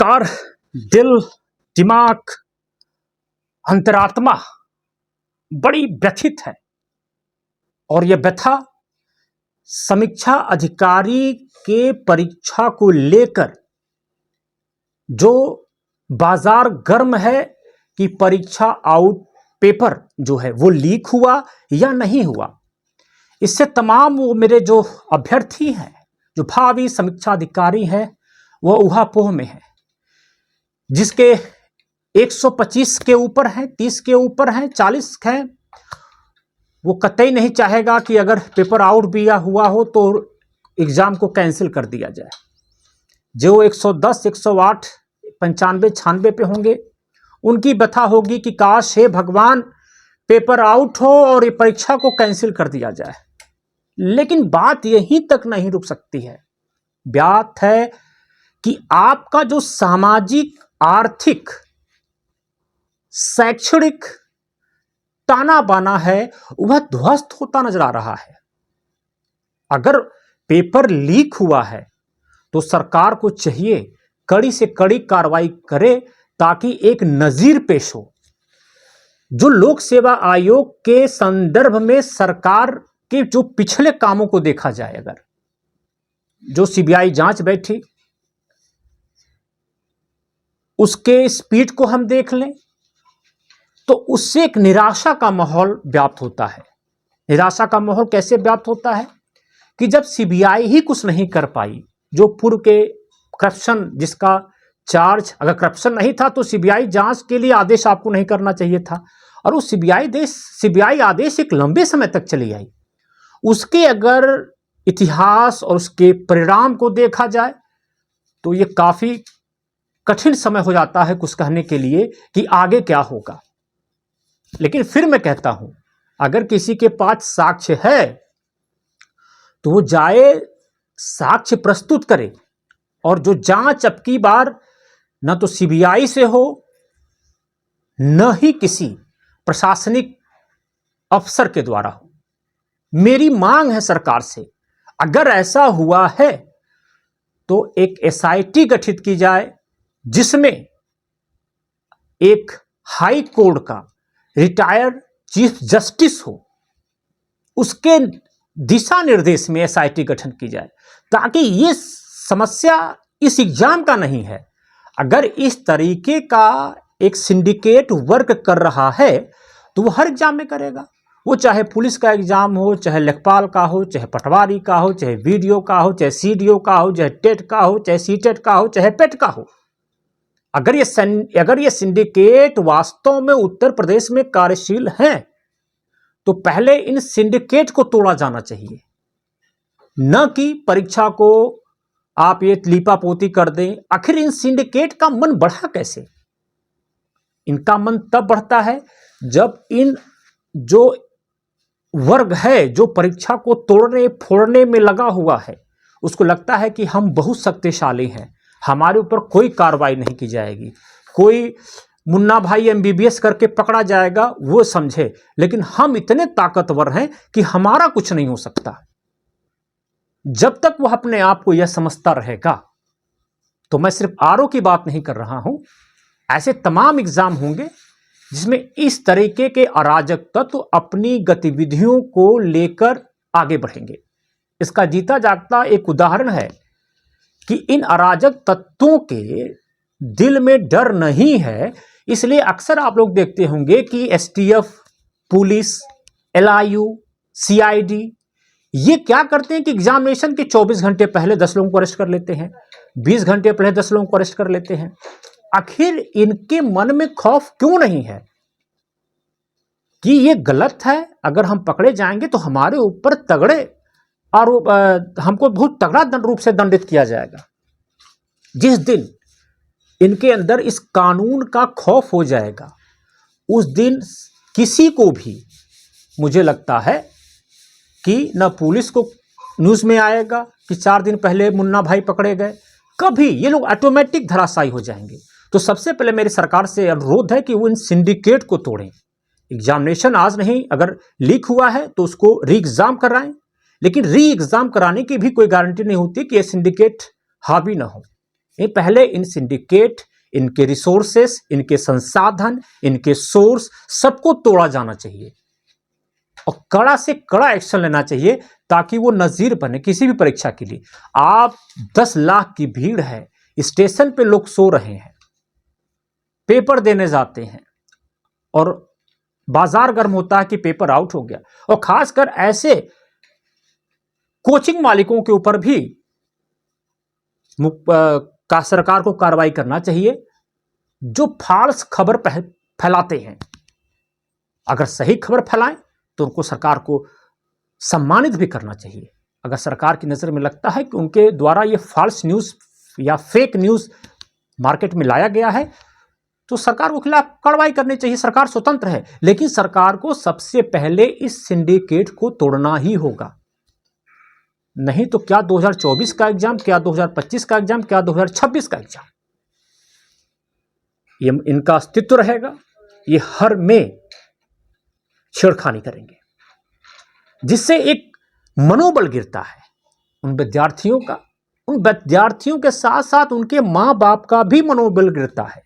नमस्कार। दिल, दिमाग, अंतरात्मा बड़ी व्यथित है और यह व्यथा समीक्षा अधिकारी के परीक्षा को लेकर जो बाजार गर्म है कि परीक्षा आउट पेपर जो है वो लीक हुआ या नहीं हुआ। इससे तमाम वो मेरे जो अभ्यर्थी हैं, जो भावी समीक्षा अधिकारी हैं, वो ऊहापोह में है। जिसके 125 के ऊपर हैं, 30 के ऊपर हैं, 40 हैं, वो कतई नहीं चाहेगा कि अगर पेपर आउट भी हुआ हो तो एग्जाम को कैंसिल कर दिया जाए। जो 110, 108, 95, 96 पे होंगे, उनकी व्यथा होगी कि काश हे भगवान पेपर आउट हो और ये परीक्षा को कैंसिल कर दिया जाए। लेकिन बात यहीं तक नहीं रुक सकती है। बात है कि आपका जो सामाजिक, आर्थिक, शैक्षणिक ताना बाना है वह ध्वस्त होता नजर आ रहा है। अगर पेपर लीक हुआ है तो सरकार को चाहिए कड़ी से कड़ी कार्रवाई करे ताकि एक नजीर पेश हो। जो लोक सेवा आयोग के संदर्भ में सरकार के जो पिछले कामों को देखा जाए, अगर जो सीबीआई जांच बैठी उसके स्पीड को हम देख लें तो उससे एक निराशा का माहौल व्याप्त होता है। निराशा का माहौल कैसे व्याप्त होता है कि जब सीबीआई ही कुछ नहीं कर पाई, जो पूर्व के करप्शन जिसका चार्ज, अगर करप्शन नहीं था तो सीबीआई जांच के लिए आदेश आपको नहीं करना चाहिए था, और उस सीबीआई आदेश एक लंबे समय तक चली आई। उसके अगर इतिहास और उसके परिणाम को देखा जाए तो ये काफी कठिन समय हो जाता है कुछ कहने के लिए कि आगे क्या होगा। लेकिन फिर मैं कहता हूं, अगर किसी के पास साक्ष्य है तो वो जाए, साक्ष्य प्रस्तुत करे, और जो जांच अब की बार न तो सीबीआई से हो न ही किसी प्रशासनिक अफसर के द्वारा हो। मेरी मांग है सरकार से, अगर ऐसा हुआ है तो एक एसआईटी गठित की जाए जिसमें एक हाई कोर्ट का रिटायर्ड चीफ जस्टिस हो, उसके दिशा निर्देश में एसआईटी गठन की जाए ताकि ये समस्या इस एग्जाम का नहीं है। अगर इस तरीके का एक सिंडिकेट वर्क कर रहा है तो वो हर एग्जाम में करेगा। वो चाहे पुलिस का एग्जाम हो, चाहे लेखपाल का हो, चाहे पटवारी का हो, चाहे वीडियो का हो, चाहे सीडीओ का हो, चाहे टेट का हो, चाहे सीटेट का हो, चाहे पेट का हो। अगर ये सिंडिकेट वास्तव में उत्तर प्रदेश में कार्यशील हैं तो पहले इन सिंडिकेट को तोड़ा जाना चाहिए, न कि परीक्षा को आप ये लीपापोती कर दें। आखिर इन सिंडिकेट का मन बढ़ा कैसे? इनका मन तब बढ़ता है जब इन जो वर्ग है जो परीक्षा को तोड़ने फोड़ने में लगा हुआ है, उसको लगता है कि हम बहुत शक्तिशाली हैं, हमारे ऊपर कोई कार्रवाई नहीं की जाएगी, कोई मुन्ना भाई एमबीबीएस करके पकड़ा जाएगा वो समझे, लेकिन हम इतने ताकतवर हैं कि हमारा कुछ नहीं हो सकता। जब तक वह अपने आप को यह समझता रहेगा, तो मैं सिर्फ आरओ की बात नहीं कर रहा हूं, ऐसे तमाम एग्जाम होंगे जिसमें इस तरीके के अराजक तत्व अपनी गतिविधियों को लेकर आगे बढ़ेंगे। इसका जीता जागता एक उदाहरण है कि इन अराजक तत्वों के दिल में डर नहीं है, इसलिए अक्सर आप लोग देखते होंगे कि एसटीएफ, पुलिस, एलआईयू, सीआईडी ये क्या करते हैं कि एग्जामिनेशन के 24 घंटे पहले 10 लोगों को अरेस्ट कर लेते हैं, 20 घंटे पहले 10 लोगों को अरेस्ट कर लेते हैं। आखिर इनके मन में खौफ क्यों नहीं है कि ये गलत है, अगर हम पकड़े जाएंगे तो हमारे ऊपर तगड़े और हमको बहुत तगड़ा रूप से दंडित किया जाएगा। जिस दिन इनके अंदर इस कानून का खौफ हो जाएगा, उस दिन किसी को भी, मुझे लगता है कि न पुलिस को न्यूज़ में आएगा कि 4 दिन पहले मुन्ना भाई पकड़े गए, कभी ये लोग ऑटोमेटिक धराशायी हो जाएंगे। तो सबसे पहले मेरी सरकार से अनुरोध है कि वो इन सिंडिकेट को तोड़ें। एग्जामिनेशन आज नहीं, अगर लीक हुआ है तो उसको री एग्जाम कराएं, लेकिन री एग्जाम कराने की भी कोई गारंटी नहीं होती कि ये सिंडिकेट हावी ना हो। ये पहले इन सिंडिकेट, इनके रिसोर्सेस, इनके संसाधन, इनके सोर्स सबको तोड़ा जाना चाहिए और कड़ा से कड़ा एक्शन लेना चाहिए ताकि वो नजीर बने किसी भी परीक्षा के लिए। आप 10 लाख की भीड़ है, स्टेशन पे लोग सो रहे हैं, पेपर देने जाते हैं और बाजार गर्म होता है कि पेपर आउट हो गया। और खासकर ऐसे कोचिंग मालिकों के ऊपर भी सरकार को कार्रवाई करना चाहिए जो फाल्स खबर फैलाते हैं। अगर सही खबर फैलाएं तो उनको सरकार को सम्मानित भी करना चाहिए। अगर सरकार की नजर में लगता है कि उनके द्वारा ये फॉल्स न्यूज या फेक न्यूज मार्केट में लाया गया है तो सरकार के खिलाफ कार्रवाई करनी चाहिए। सरकार स्वतंत्र है, लेकिन सरकार को सबसे पहले इस सिंडिकेट को तोड़ना ही होगा। नहीं तो क्या 2024 का एग्जाम, क्या 2025 का एग्जाम, क्या 2026 का एग्जाम, ये इनका अस्तित्व रहेगा। ये हर में छेड़खानी करेंगे जिससे एक मनोबल गिरता है उन विद्यार्थियों का। उन विद्यार्थियों के साथ साथ उनके मां बाप का भी मनोबल गिरता है।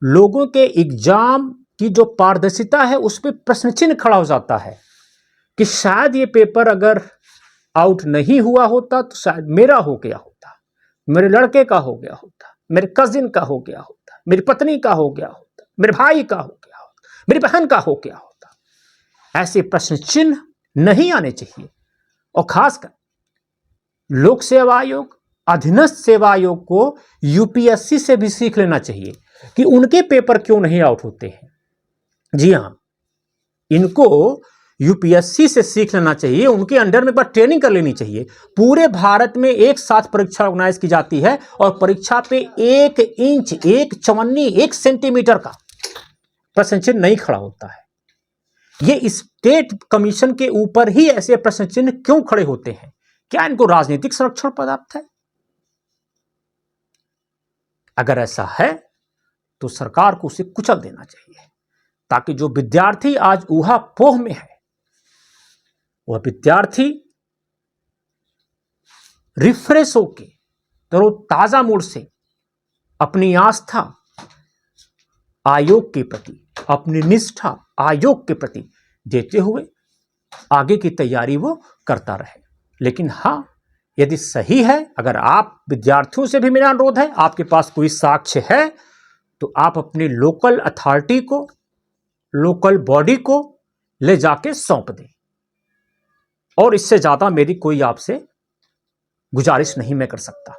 लोगों के एग्जाम की जो पारदर्शिता है उस पर प्रश्न चिन्ह खड़ा हो जाता है कि शायद ये पेपर अगर आउट नहीं हुआ होता तो शायद मेरा हो गया होता, मेरे लड़के का हो गया होता, मेरे कजिन का हो गया होता, मेरी पत्नी का हो गया होता, मेरे भाई का हो गया होता, मेरी बहन का हो गया होता। ऐसे प्रश्न चिन्ह नहीं आने चाहिए। और खासकर लोक सेवा आयोग, अधीनस्थ सेवा आयोग को यूपीएससी से भी सीख लेना चाहिए कि उनके पेपर क्यों नहीं आउट होते हैं। जी हां, इनको यूपीएससी से सीख लेना चाहिए, उनके अंडर में एक बार ट्रेनिंग कर लेनी चाहिए। पूरे भारत में एक साथ परीक्षा ऑर्गेनाइज की जाती है और परीक्षा पे 1 इंच, 1 चवन्नी, 1 सेंटीमीटर का प्रश्न चिन्ह नहीं खड़ा होता है। ये स्टेट कमीशन के ऊपर ही ऐसे प्रश्न चिन्ह क्यों खड़े होते हैं? क्या इनको राजनीतिक संरक्षण प्राप्त है? अगर ऐसा है तो सरकार को उसे कुचल देना चाहिए ताकि जो विद्यार्थी आज ऊहापोह में है वह विद्यार्थी रिफ्रेश होके तरोताजा मूड से अपनी आस्था आयोग के प्रति, अपनी निष्ठा आयोग के प्रति देते हुए आगे की तैयारी वो करता रहे। लेकिन हां, यदि सही है, अगर आप विद्यार्थियों से भी मेरा अनुरोध है, आपके पास कोई साक्ष्य है तो आप अपनी लोकल अथॉरिटी को, लोकल बॉडी को ले जाके सौंप दें। और इससे ज्यादा मेरी कोई आपसे गुजारिश नहीं मैं कर सकता।